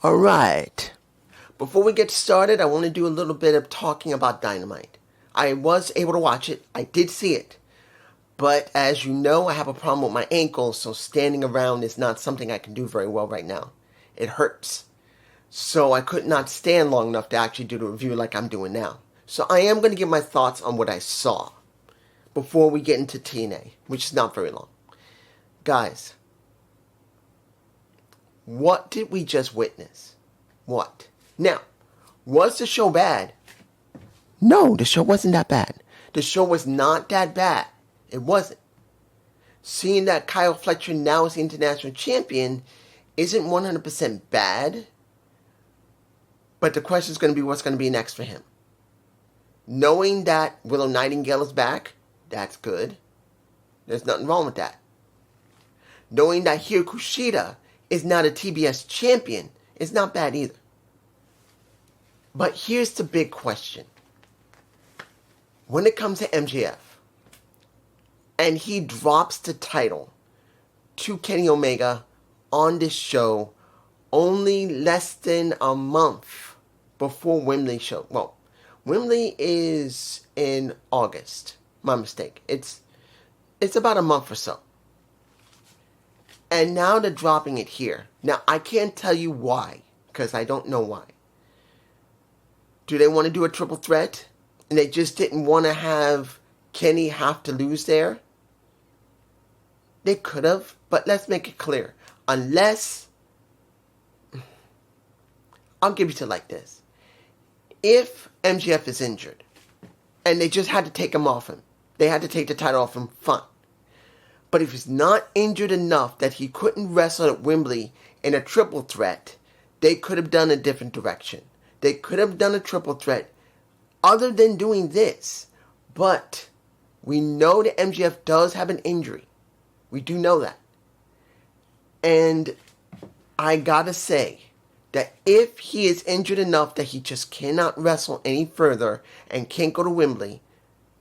Alright, before we get started, I want to do a little bit of talking about Dynamite. I was able to watch it, I did see it, but as you know, I have a problem with my ankle, so standing around is not something I can do very well right now. It hurts. So I could not stand long enough to actually do the review like I'm doing now. So I am going to give my thoughts on what I saw before we get into TNA, which is not very long. Guys, what did we just witness? What? Now, was the show bad? No, the show wasn't that bad. The show was not that bad. It wasn't. Seeing that Kyle Fletcher now is the international champion isn't 100% bad, but the question is going to be what's going to be next for him. Knowing that Willow Nightingale is back, that's good. There's nothing wrong with that. Knowing that Hiro Kushida is not a TBS champion is not bad either. But here's the big question. When it comes to MJF, and he drops the title to Kenny Omega on this show only less than a month before Wembley show. Well, Wembley is in August. My mistake. It's about a month or so. And now they're dropping it here. Now, I can't tell you why, because I don't know why. Do they want to do a triple threat? And they just didn't want to have Kenny have to lose there? They could have, but let's make it clear. Unless, I'll give it to like this. If MJF is injured, and they just had to take him off him, they had to take the title off him, fine. But if he's not injured enough that he couldn't wrestle at Wembley in a triple threat, they could have done a different direction. They could have done a triple threat other than doing this. But we know that MJF does have an injury. We do know that. And I gotta say that if he is injured enough that he just cannot wrestle any further and can't go to Wembley,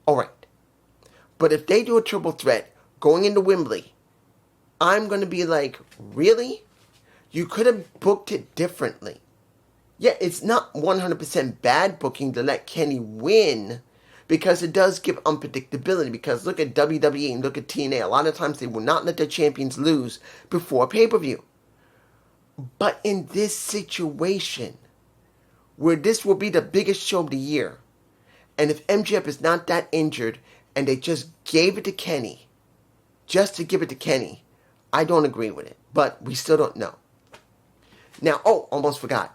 alright. But if they do a triple threat going into Wembley, I'm going to be like, really? You could have booked it differently. Yeah, it's not 100% bad booking to let Kenny win, because it does give unpredictability. Because look at WWE and look at TNA. A lot of times they will not let their champions lose before pay-per-view. But in this situation, where this will be the biggest show of the year, and if MJF is not that injured, and they just gave it to Kenny, just to give it to Kenny, I don't agree with it. But we still don't know. Now, almost forgot.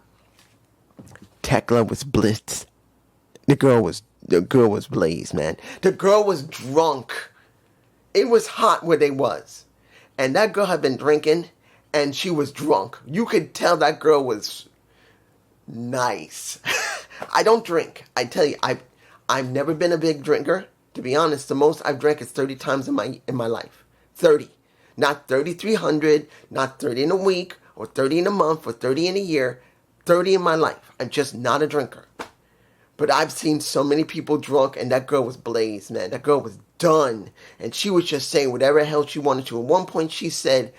Tekla was blitzed. The girl was blazed, man. The girl was drunk. It was hot where they was. And that girl had been drinking, and she was drunk. You could tell that girl was nice. I don't drink. I tell you, I've never been a big drinker. To be honest, the most I've drank is 30 times in my life. 30. Not 3,300, not 30 in a week, or 30 in a month, or 30 in a year. 30 in my life. I'm just not a drinker. But I've seen so many people drunk, and that girl was blazed, man. That girl was done. And she was just saying whatever the hell she wanted to. At one point, she said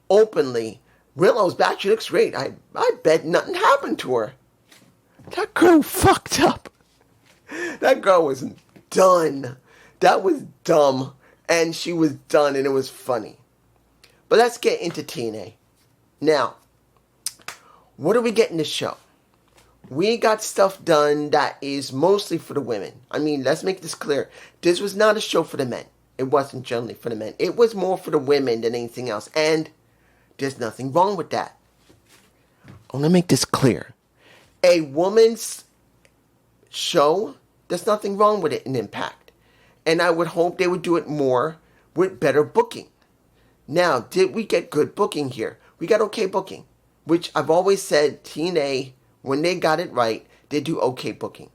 openly, Willow's back. She looks great. I bet nothing happened to her. That girl fucked up. That girl was done. That was dumb. And she was done, and it was funny. But let's get into TNA. Now, what do we get in this show? We got stuff done that is mostly for the women. I mean, let's make this clear. This was not a show for the men. It wasn't generally for the men. It was more for the women than anything else. And there's nothing wrong with that. I want to make this clear. A woman's show, there's nothing wrong with it in Impact. And I would hope they would do it more with better booking. Now, did we get good booking here? We got okay booking. Which I've always said, TNA, when they got it right, they do okay booking.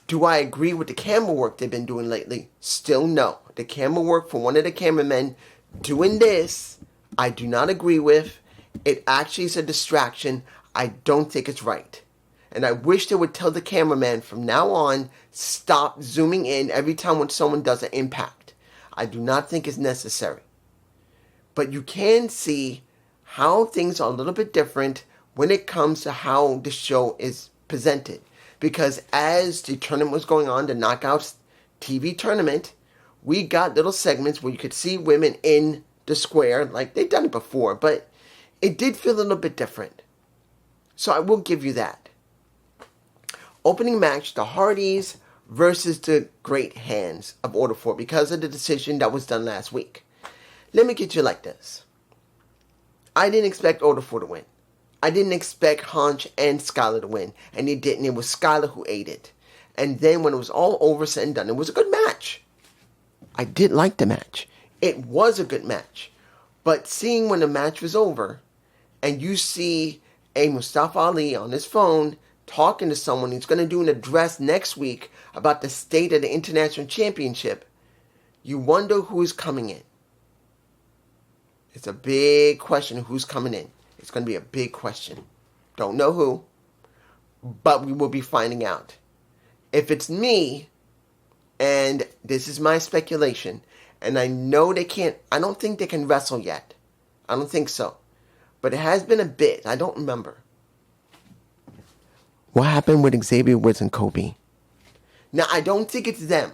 Do I agree with the camera work they've been doing lately? Still no. The camera work for one of the cameramen doing this, I do not agree with. It actually is a distraction. I don't think it's right. And I wish they would tell the cameraman from now on, stop zooming in every time when someone does an impact. I do not think it's necessary. But you can see how things are a little bit different when it comes to how the show is presented. Because as the tournament was going on, the Knockouts TV tournament, we got little segments where you could see women in the square, like they've done it before, but it did feel a little bit different. So I will give you that. Opening match, the Hardys versus the Great Hands of Order 4 because of the decision that was done last week. Let me get you like this. I didn't expect Order 4 to win. I didn't expect Hunch and Skylar to win, and they didn't. It was Skylar who ate it. And then when it was all over, said and done, it was a good match. I did like the match. It was a good match. But seeing when the match was over, and you see a Mustafa Ali on his phone talking to someone who's going to do an address next week about the state of the International Championship, you wonder who's coming in. It's a big question who's coming in. It's going to be a big question. Don't know who, but we will be finding out. If it's me, and this is my speculation, and I know they can't, I don't think they can wrestle yet. I don't think so. But it has been a bit. I don't remember. What happened with Xavier Woods and Kobe? Now, I don't think it's them.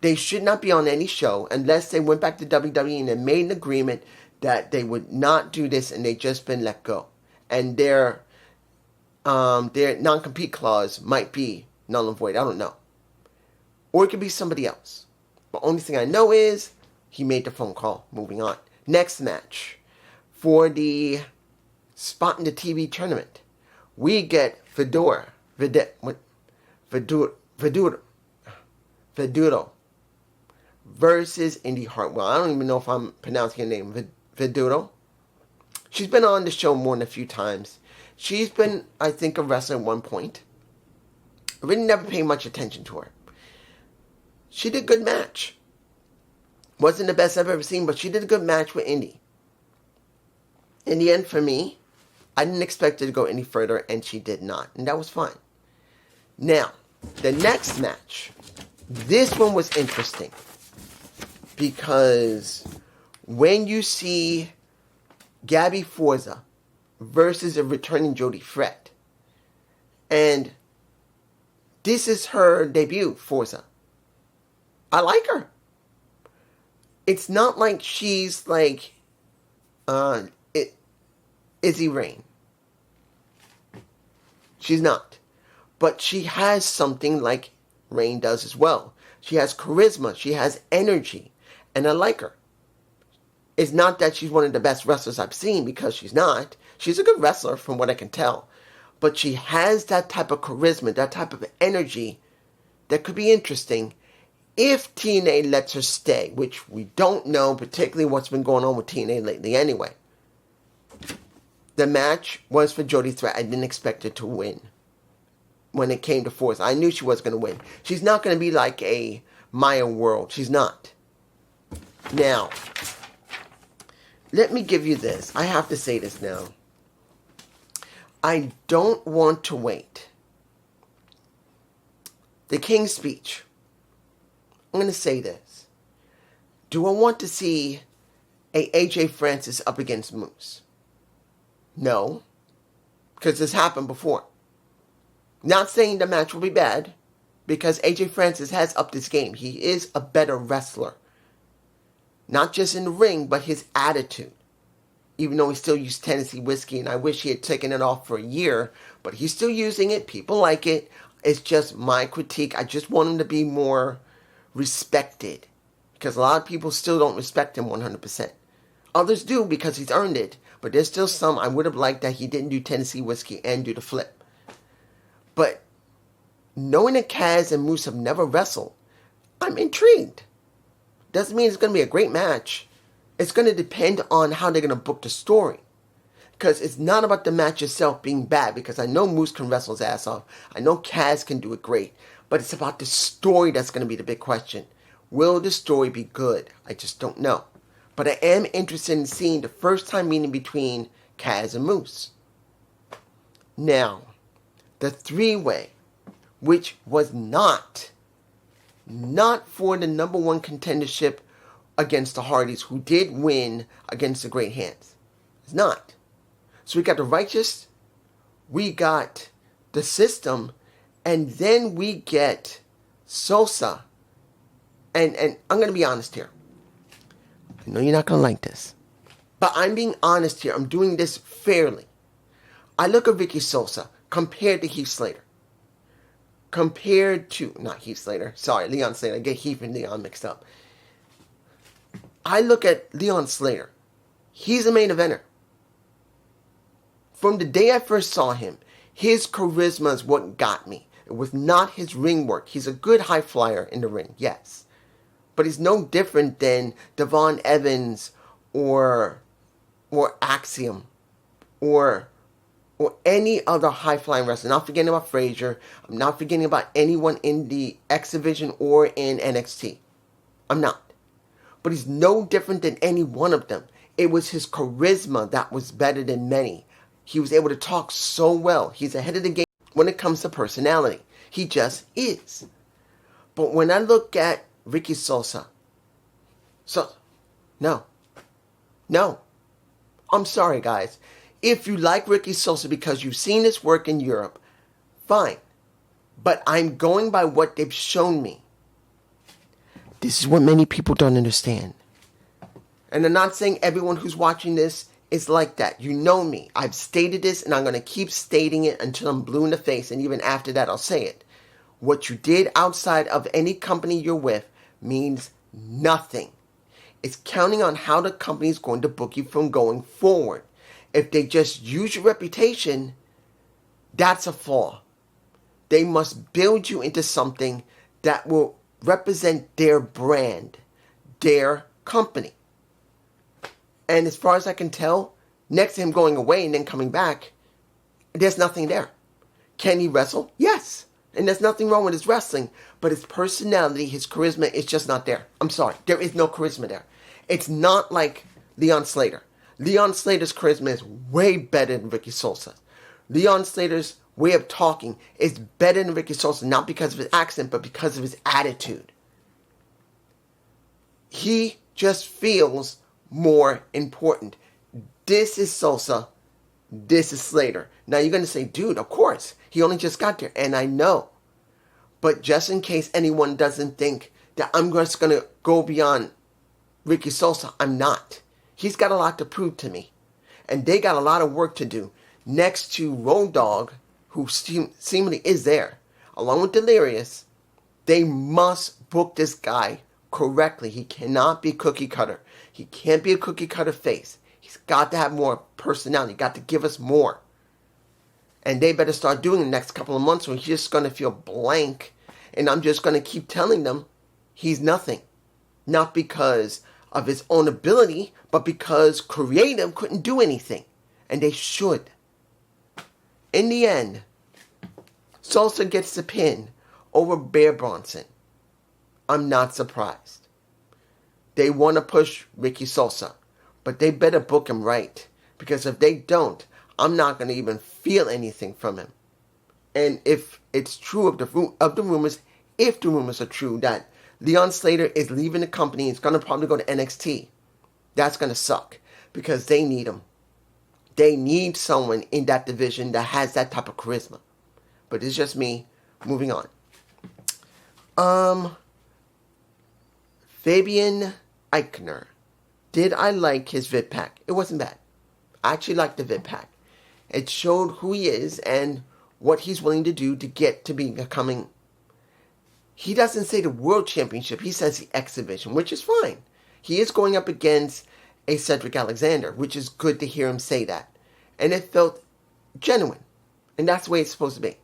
They should not be on any show unless they went back to WWE and they made an agreement that they would not do this and they just been let go. And their non-compete clause might be null and void. I don't know. Or it could be somebody else. The only thing I know is he made the phone call. Moving on. Next match. For the spot in the TV tournament, we get Fedor versus Indy Hartwell. I don't even know if I'm pronouncing her name. Fedor. She's been on the show more than a few times. She's been, I think, a wrestler at one point. I really never paid much attention to her. She did a good match. Wasn't the best I've ever seen, but she did a good match with Indy. In the end, for me, I didn't expect her to go any further, and she did not. And that was fine. Now, the next match. This one was interesting. Because when you see Gabby Forza versus a returning Jody Fred, and this is her debut, Forza. I like her. It's not like she's like Izzy Rain. She's not. But she has something like Rain does as well. She has charisma. She has energy. And I like her. It's not that she's one of the best wrestlers I've seen, because she's not. She's a good wrestler from what I can tell. But she has that type of charisma, that type of energy that could be interesting if TNA lets her stay, which we don't know, particularly what's been going on with TNA lately anyway. The match was for Jody Threat. I didn't expect her to win when it came to Force. I knew she was going to win. She's not going to be like a Maya World. She's not. Now, let me give you this. I have to say this now. I don't want to wait. The King's Speech. I'm going to say this. Do I want to see a AJ Francis up against Moose? No. Because this happened before. Not saying the match will be bad, because AJ Francis has upped his game. He is a better wrestler. Not just in the ring, but his attitude. Even though he still used Tennessee whiskey, and I wish he had taken it off for a year, but he's still using it. People like it. It's just my critique. I just want him to be more respected, because a lot of people still don't respect him 100%. Others do, because he's earned it, but there's still some I would have liked that he didn't do Tennessee whiskey and do the flip. But knowing that Kaz and Moose have never wrestled, I'm intrigued. Doesn't mean it's going to be a great match. It's going to depend on how they're going to book the story. Because it's not about the match itself being bad, because I know Moose can wrestle his ass off. I know Kaz can do it great. But it's about the story that's going to be the big question. Will the story be good? I just don't know. But I am interested in seeing the first time meeting between Kaz and Moose. Now, the three-way, which was not for the number one contendership against the Hardys, who did win against the Great Hands. It's not. So we got the righteous, we got the system, and then we get Sosa. And I'm going to be honest here. I know you're not going to like this. But I'm being honest here. I'm doing this fairly. I look at Ricky Sosa compared to Heath Slater. Not Heath Slater. Sorry, Leon Slater. I get Heath and Leon mixed up. I look at Leon Slater. He's a main eventer. From the day I first saw him, his charisma is what got me. It was not his ring work. He's a good high flyer in the ring, yes. But he's no different than Devon Evans or Axiom or any other high-flying wrestler. I'm not forgetting about Frazier. I'm not forgetting about anyone in the X Division or in NXT. I'm not. But he's no different than any one of them. It was his charisma that was better than many. He was able to talk so well. He's ahead of the game when it comes to personality. He just is. But when I look at Ricky Sosa, no. I'm sorry, guys. If you like Ricky Sosa because you've seen his work in Europe, fine. But I'm going by what they've shown me. This is what many people don't understand. And I'm not saying everyone who's watching this is like that. You know me. I've stated this and I'm going to keep stating it until I'm blue in the face. And even after that, I'll say it. What you did outside of any company you're with means nothing. It's counting on how the company is going to book you from going forward. If they just use your reputation, that's a flaw. They must build you into something that will represent their brand, their company. And as far as I can tell, next to him going away and then coming back, there's nothing there. Can he wrestle? Yes. And there's nothing wrong with his wrestling, but his personality, his charisma is just not there. I'm sorry. There is no charisma there. It's not like Leon Slater. Leon Slater's charisma is way better than Ricky Sosa. Leon Slater's way of talking is better than Ricky Sosa, not because of his accent, but because of his attitude. He just feels more important. This is Sosa. This is Slater. Now you're going to say, dude, of course. He only just got there. And I know. But just in case anyone doesn't think that I'm just going to go beyond Ricky Sosa, I'm not. He's got a lot to prove to me. And they got a lot of work to do. Next to Road Dogg, who seemingly is there, along with Delirious, they must book this guy correctly. He cannot be cookie cutter. He can't be a cookie cutter face. He's got to have more personality. Got to give us more. And they better start doing it the next couple of months, or he's just going to feel blank. And I'm just going to keep telling them he's nothing. Not because of his own ability, but because creative couldn't do anything. And they should. In the end, Sosa gets the pin over Bear Bronson. I'm not surprised. They want to push Ricky Sosa, but they better book him right. Because if they don't, I'm not going to even feel anything from him. And if it's true of the rumors, if the rumors are true that Leon Slater is leaving the company, he's going to probably go to NXT, that's going to suck. Because they need him. They need someone in that division that has that type of charisma. But it's just me. Moving on. Fabian Eichner. Did I like his vid pack? It wasn't bad. I actually liked the vid pack. It showed who he is and what he's willing to do to get to becoming. He doesn't say the world championship. He says the X Division, which is fine. He is going up against a Cedric Alexander, which is good to hear him say that. And it felt genuine. And that's the way it's supposed to be.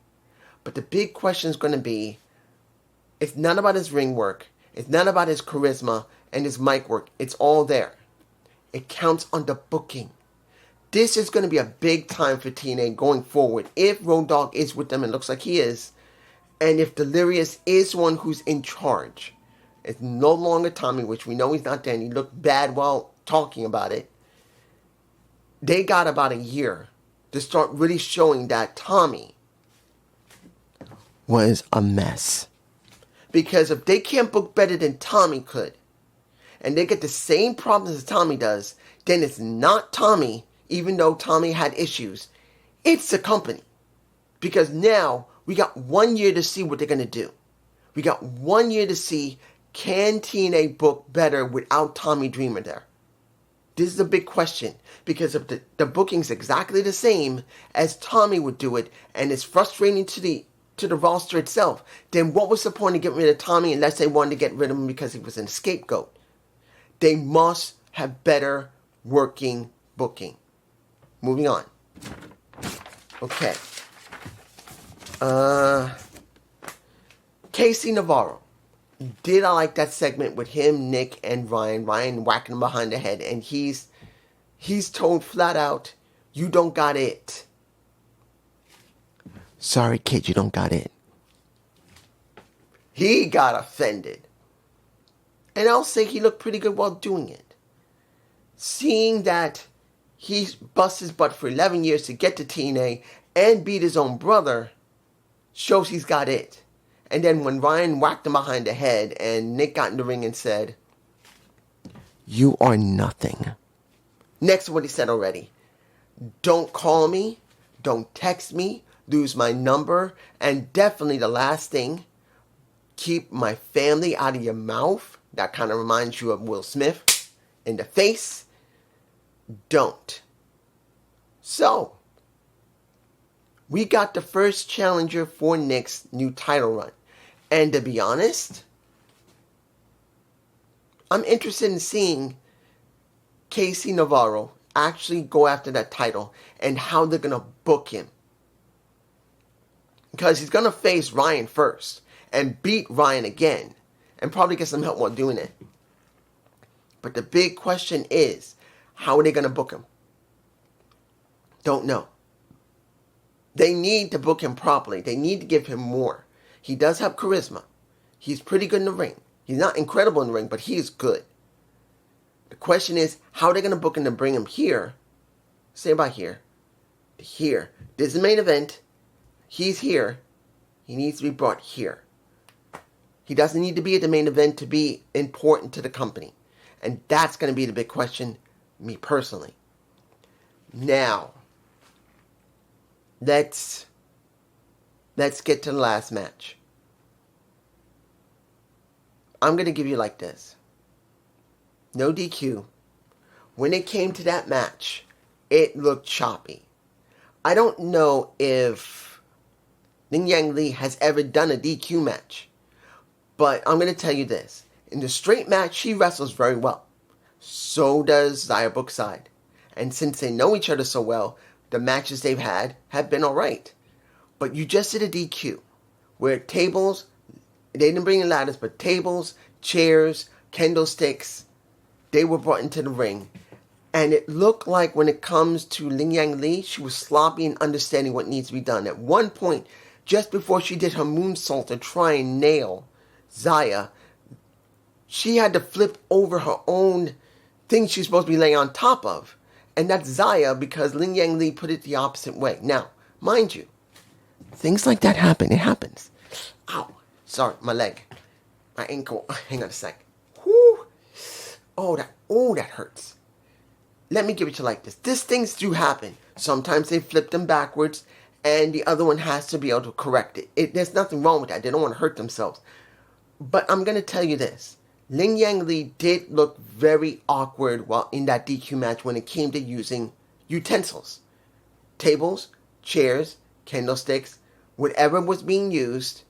But the big question is going to be, it's not about his ring work. It's not about his charisma and his mic work. It's all there. It counts on the booking. This is going to be a big time for TNA going forward. If Road Dogg is with them, and looks like he is, and if Delirious is one who's in charge, it's no longer Tommy, which we know he's not there, and he looked bad while talking about it. They got about a year to start really showing that Tommy was a mess. Because if they can't book better than Tommy could, and they get the same problems as Tommy does, then it's not Tommy, even though Tommy had issues, it's the company. Because now we got 1 year to see what they're going to do. We got 1 year to see, can TNA book better without Tommy Dreamer there? This is a big question, because if the booking's exactly the same as Tommy would do it, and it's frustrating to the roster itself, then what was the point of getting rid of Tommy unless they wanted to get rid of him because he was a scapegoat? They must have better working booking. Moving on. Okay. Casey Navarro. Did I like that segment with him, Nick, and Ryan? Ryan whacking him behind the head, and he's told flat out, you don't got it. Sorry, kid, you don't got it. He got offended. And I'll say he looked pretty good while doing it. Seeing that he bust his butt for 11 years to get to TNA and beat his own brother shows he's got it. And then when Ryan whacked him behind the head and Nick got in the ring and said, you are nothing. Next to what he said already. Don't call me. Don't text me. Lose my number. And definitely the last thing, keep my family out of your mouth. That kind of reminds you of Will Smith in the face. Don't. So, we got the first challenger for Nick's new title run. And to be honest, I'm interested in seeing Casey Navarro actually go after that title and how they're going to book him. Because he's going to face Ryan first and beat Ryan again and probably get some help while doing it. But the big question is, how are they going to book him? Don't know. They need to book him properly. They need to give him more. He does have charisma. He's pretty good in the ring. He's not incredible in the ring, but he is good. The question is, how are they going to book him to bring him here? Say about here. Here. This is the main event. He's here. He needs to be brought here. He doesn't need to be at the main event to be important to the company. And that's going to be the big question, me personally. Now, let's get to the last match. I'm going to give you like this. No DQ. When it came to that match, it looked choppy. I don't know if Ling Yang Lee has ever done a DQ match. But I'm going to tell you this. In the straight match, she wrestles very well. So does Xia Brookside. And since they know each other so well, the matches they've had have been alright. But you just did a DQ. Where tables, they didn't bring in ladders, but tables, chairs, candlesticks, they were brought into the ring. And it looked like when it comes to Ling Yang Lee, she was sloppy in understanding what needs to be done. At one point, just before she did her moonsault to try and nail Xia, she had to flip over her own thing she's supposed to be laying on top of. And that's Xia because Ling Yang Lee put it the opposite way. Now, mind you, things like that happen. It happens. Ow. Sorry, my leg. My ankle. Hang on a sec. Whew. Oh, that hurts. Let me give it to you like this. These things do happen. Sometimes they flip them backwards, and the other one has to be able to correct it. There's nothing wrong with that. They don't want to hurt themselves. But I'm going to tell you this. Ling Yang Lee did look very awkward while in that DQ match when it came to using utensils. Tables, chairs, candlesticks, whatever was being used,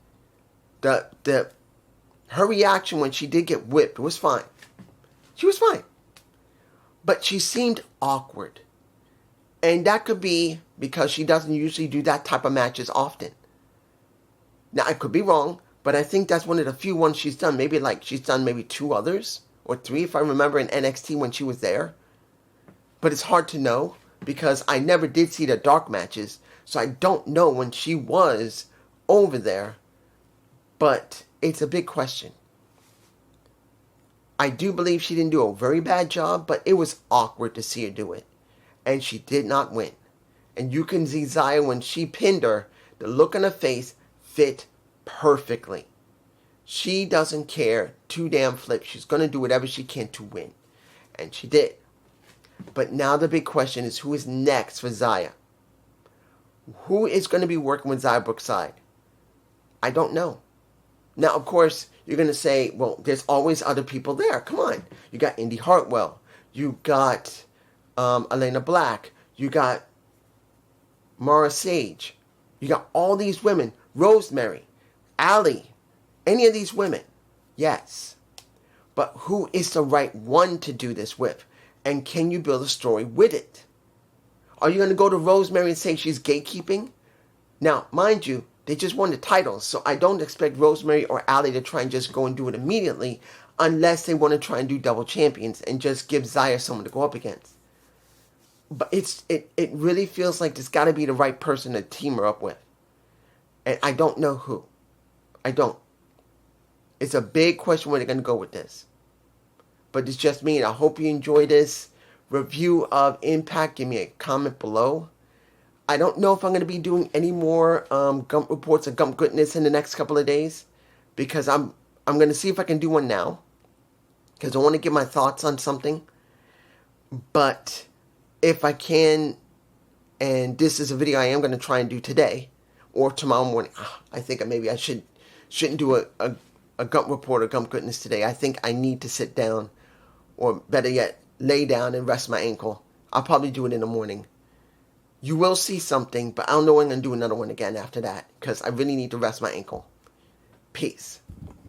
her reaction when she did get whipped was fine. She was fine. But she seemed awkward. And that could be because she doesn't usually do that type of matches often. Now, I could be wrong, but I think that's one of the few ones she's done. Maybe she's done maybe 2 others or 3 if I remember in NXT when she was there. But it's hard to know because I never did see the dark matches. So I don't know when she was over there. But it's a big question. I do believe she didn't do a very bad job, but it was awkward to see her do it. And she did not win. And you can see Xia when she pinned her, the look on her face fit perfectly. She doesn't care 2 damn flips. She's going to do whatever she can to win. And she did. But now the big question is, who is next for Zaya? Who is going to be working with Zaya Brookside? I don't know. Now, of course, you're going to say, well, there's always other people there. Come on. You got Indy Hartwell. You got Elena Black. You got Mara Sage. You got all these women. Rosemary. Allie. Any of these women. Yes. But who is the right one to do this with? And can you build a story with it? Are you going to go to Rosemary and say she's gatekeeping? Now, mind you, they just won the titles, so I don't expect Rosemary or Allie to try and just go and do it immediately unless they want to try and do double champions and just give Zaya someone to go up against. But it really feels like there's got to be the right person to team her up with. And I don't know who. I don't. It's a big question where they're going to go with this. But it's just me, and I hope you enjoy this review of Impact. Give me a comment below. I don't know if I'm going to be doing any more Gump reports of Gump goodness in the next couple of days, because I'm going to see if I can do one now, because I want to give my thoughts on something. But if I can, and this is a video I am going to try and do today or tomorrow morning, I think maybe I shouldn't do a Gump report or Gump goodness today. I think I need to sit down, or better yet, lay down and rest my ankle. I'll probably do it in the morning. You will see something, but I don't know when I'm going to do another one again after that, because I really need to rest my ankle. Peace.